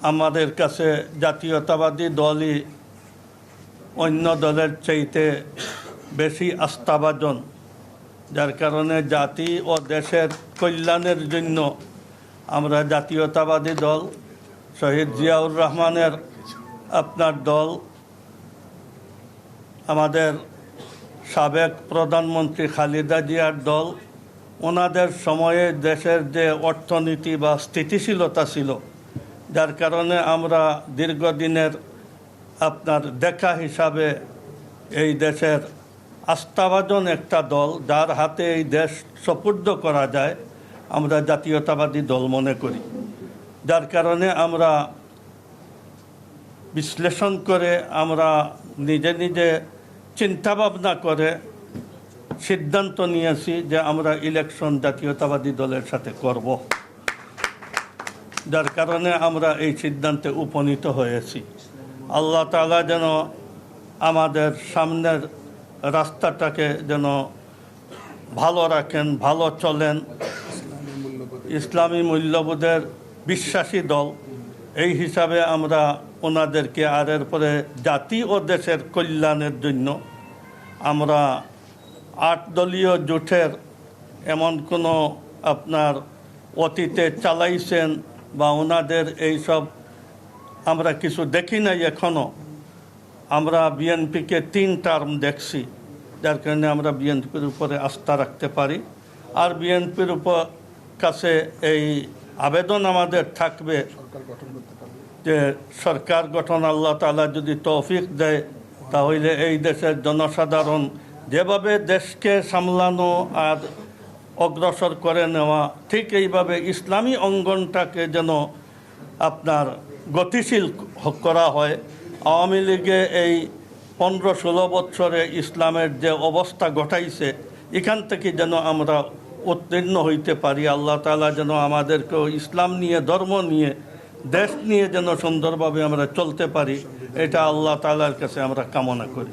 আমাদের কাছে জাতীয়তাবাদী দলই অন্য দলের চাইতে বেশি আস্থাভাজন, যার কারণে জাতি ও দেশের কল্যাণের জন্য আমরা জাতীয়তাবাদী দল, শহীদ জিয়াউর রহমানের আপনার দল, আমাদের সাবেক প্রধানমন্ত্রী খালেদা জিয়ার দল, ওনাদের সময়ে দেশের যে অর্থনীতি বা স্থিতিশীলতা ছিল, যার কারণে আমরা দীর্ঘদিনের আপনার দেখা হিসাবে এই দেশের আস্থাভাজন একটা দল, যার হাতে এই দেশ সুপর্দ করা যায়, আমরা জাতীয়তাবাদী দল মনে করি। যার কারণে আমরা বিশ্লেষণ করে, আমরা নিজে নিজে চিন্তাভাবনা করে সিদ্ধান্ত নিয়েছি যে আমরা ইলেকশন জাতীয়তাবাদী দলের সাথে করব। যার কারণে আমরা এই সিদ্ধান্তে উপনীত হয়েছি। আল্লাহ তাআলা যেন আমাদের সামনের রাস্তাটাকে যেন ভালো রাখেন, ভালো চলেন। ইসলামী মূল্যবোধের বিশ্বাসী দল, এই হিসাবে আমরা ওনাদেরকে আর এরপরে জাতি ও দেশের কল্যাণের জন্য আমরা 8 দলীয় জোটের এমন কোনো আপনার অতীতে চালাইছেন বা ওনাদের এইসব আমরা কিছু দেখি নাই এখনও। আমরা বিএনপিকে 3 টার্ম দেখছি, যার কারণে আমরা বিএনপির উপরে আস্থা রাখতে পারি। আর বিএনপির উপর কাছে এই আবেদন আমাদের থাকবে যে সরকার গঠন আল্লাহ তাআলা যদি তৌফিক দেয়, তাহলে এই দেশের জনসাধারণ যেভাবে দেশকে সামলানো আর অগ্রসর করে নেওয়া, ঠিক এইভাবে ইসলামী অঙ্গনটাকে যেন আপনার গতিশীল করা হয়। আওয়ামী লীগে এই 15-16 বছরে ইসলামের যে অবস্থা ঘটাইছে, এখান থেকে যেন আমরা উত্তীর্ণ হইতে পারি। আল্লাহ তাআলা যেন আমাদেরকেও ইসলাম নিয়ে, ধর্ম নিয়ে, দেশ নিয়ে যেন সুন্দরভাবে আমরা চলতে পারি, এটা আল্লাহ তাআলার কাছে আমরা কামনা করি।